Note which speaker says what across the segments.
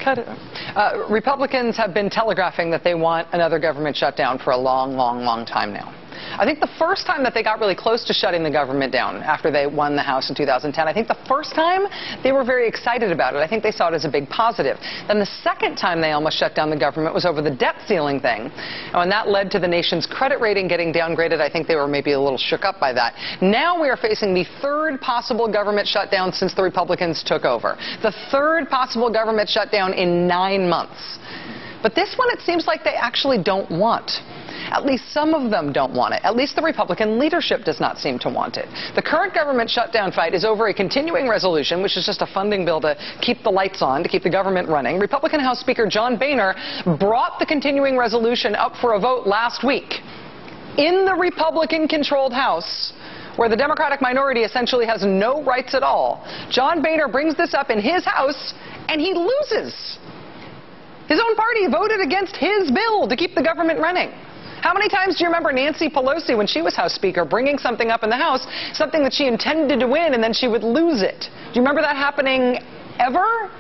Speaker 1: Cut it. Republicans have been telegraphing that they want another government shutdown for a long time now. I think the first time that they got really close to shutting the government down after they won the House in 2010, I think the first time they were very excited about it. I think they saw it as a big positive. Then the second time they almost shut down the government was over the debt ceiling thing. And when that led to the nation's credit rating getting downgraded, I think they were maybe a little shook up by that. Now we are facing the third possible government shutdown since the Republicans took over. The third possible government shutdown in 9 months. But this one, it seems like they actually don't want. At least some of them don't want it. At least the Republican leadership does not seem to want it. The current government shutdown fight is over a continuing resolution, which is just a funding bill to keep the lights on, to keep the government running. Republican House Speaker John Boehner brought the continuing resolution up for a vote last week in the Republican-controlled House, where the Democratic minority essentially has no rights at all. John Boehner brings this up in his House, and he loses. His own party voted against his bill to keep the government running. How many times do you remember Nancy Pelosi, when she was House Speaker, bringing something up in the House, something that she intended to win, and then she would lose it? Do you remember that happening ever?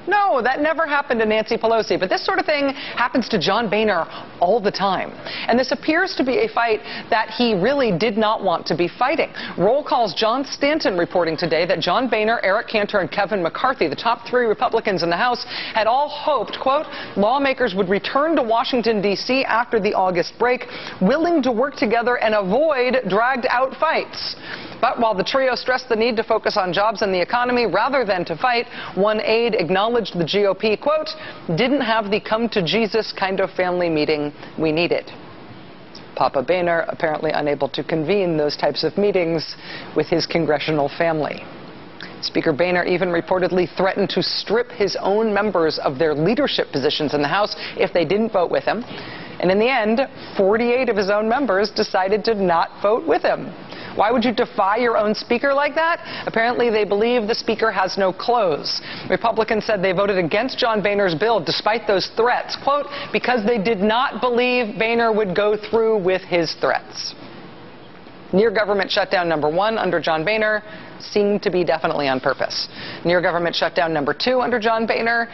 Speaker 1: No, that never happened to Nancy Pelosi. But this sort of thing happens to John Boehner all the time. And this appears to be a fight that he really did not want to be fighting. Roll Call's John Stanton reporting today that John Boehner, Eric Cantor, and Kevin McCarthy, the top three Republicans in the House, had all hoped, quote, lawmakers would return to Washington, D.C. after the August break, willing to work together and avoid dragged-out fights. But while the trio stressed the need to focus on jobs and the economy rather than to fight, one aide acknowledged the GOP, quote, didn't have the come-to-Jesus kind of family meeting we needed. Papa Boehner apparently unable to convene those types of meetings with his congressional family. Speaker Boehner even reportedly threatened to strip his own members of their leadership positions in the House if they didn't vote with him. And in the end, 48 of his own members decided to not vote with him. Why would you defy your own speaker like that? Apparently, they believe the speaker has no clothes. Republicans said they voted against John Boehner's bill despite those threats, quote, because they did not believe Boehner would go through with his threats. Near government shutdown number 1 under John Boehner seemed to be definitely on purpose. Near government shutdown number 2 under John Boehner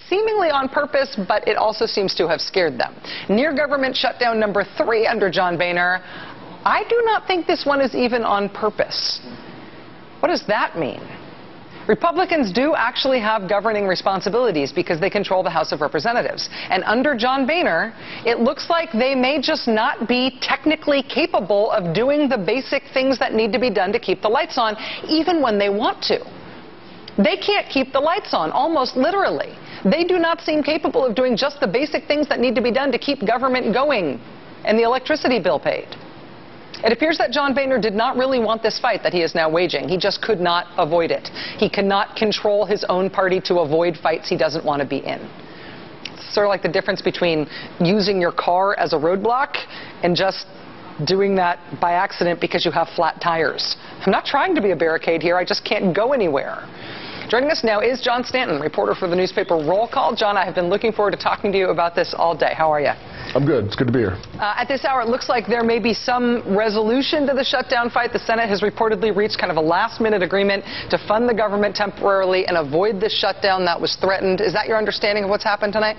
Speaker 1: seemingly on purpose, but it also seems to have scared them. Near government shutdown number 3 under John Boehner, I do not think this one is even on purpose. What does that mean? Republicans do actually have governing responsibilities because they control the House of Representatives. And under John Boehner, it looks like they may just not be technically capable of doing the basic things that need to be done to keep the lights on, even when they want to. They can't keep the lights on, almost literally. They do not seem capable of doing just the basic things that need to be done to keep government going and the electricity bill paid. It appears that John Boehner did not really want this fight that he is now waging. He just could not avoid it. He cannot control his own party to avoid fights he doesn't want to be in. It's sort of like the difference between using your car as a roadblock and just doing that by accident because you have flat tires. I'm not trying to be a barricade here. I just can't go anywhere. Joining us now is John Stanton, reporter for the newspaper Roll Call. John, I have been looking forward to talking to you about this all day. How are you?
Speaker 2: I'm good. It's good to be here.
Speaker 1: At this hour, it looks like there may be some resolution to the shutdown fight. The Senate has reportedly reached kind of a last-minute agreement to fund the government temporarily and avoid this shutdown that was threatened. Is that your understanding of what's happened tonight?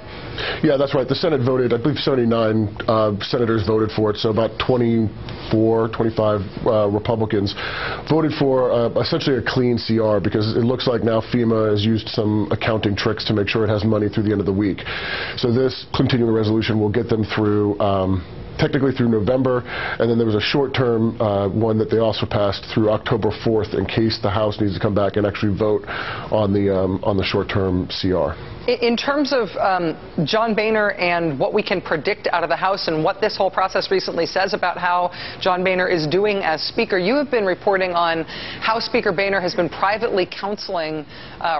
Speaker 2: Yeah, that's right. The Senate voted, I believe 79 senators voted for it, so about 24, 25 Republicans voted for essentially a clean CR because it looks like now FEMA has used some accounting tricks to make sure it has money through the end of the week. So this continuing resolution will get them through technically through November, and then there was a short-term one that they also passed through October 4th in case the House needs to come back and actually vote on the short-term CR.
Speaker 1: In terms of John Boehner and what we can predict out of the House and what this whole process recently says about how John Boehner is doing as Speaker, you have been reporting on how Speaker Boehner has been privately counseling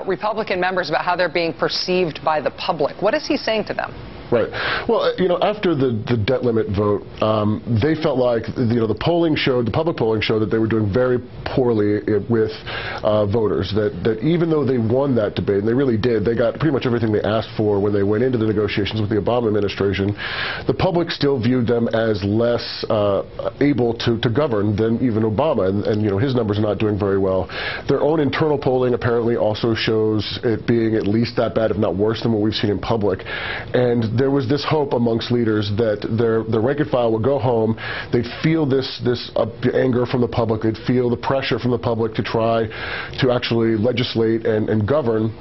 Speaker 1: Republican members about how they're being perceived by the public. What is he saying to them?
Speaker 2: Right. Well, after the debt limit vote, they felt like, the polling showed, the public polling showed that they were doing very poorly with voters, that even though they won that debate, and they really did, they got pretty much everything they asked for when they went into the negotiations with the Obama administration, the public still viewed them as less able to govern than even Obama, and his numbers are not doing very well. Their own internal polling apparently also shows it being at least that bad, if not worse, than what we've seen in public. And there was this hope amongst leaders that their rank and file would go home, they'd feel this anger from the public, they'd feel the pressure from the public to try to actually legislate and govern,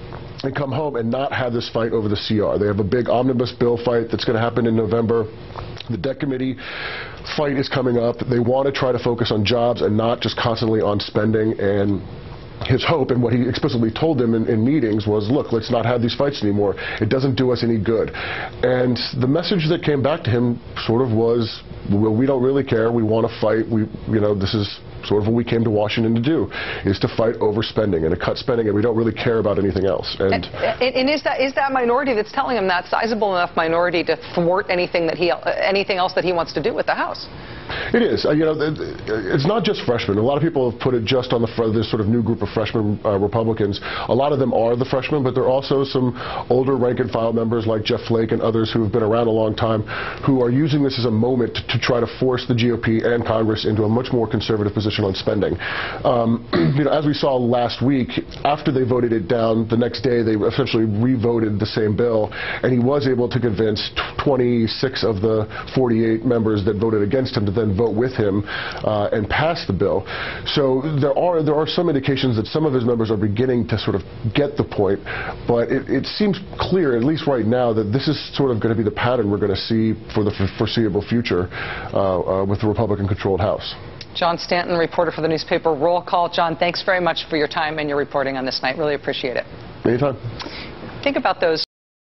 Speaker 2: and come home and not have this fight over the CR. They have a big omnibus bill fight that's going to happen in November. The debt committee fight is coming up. They want to try to focus on jobs and not just constantly on spending. And his hope, and what he explicitly told them in meetings, was, look, let's not have these fights anymore. It doesn't do us any good. And the message that came back to him sort of was, well, we don't really care. We want to fight. This is sort of what we came to Washington to do, is to fight over spending and to cut spending, and we don't really care about anything else. And
Speaker 1: is that minority that's telling him that sizable enough minority to thwart anything else that he wants to do with the House?
Speaker 2: It is. It's not just freshmen. A lot of people have put it just on this sort of new group of freshman Republicans. A lot of them are the freshmen, but there are also some older rank-and-file members like Jeff Flake and others who have been around a long time who are using this as a moment to try to force the GOP and Congress into a much more conservative position on spending. As we saw last week, after they voted it down, the next day they essentially re-voted the same bill, and he was able to convince 26 of the 48 members that voted against him to then vote with him and pass the bill. So there are some indications that some of his members are beginning to sort of get the point, but it seems clear, at least right now, that this is sort of going to be the pattern we're going to see for the foreseeable future with the Republican-controlled House.
Speaker 1: John Stanton, reporter for the newspaper Roll Call. John, thanks very much for your time and your reporting on this night. Really appreciate it.
Speaker 2: Anytime.
Speaker 1: Think about those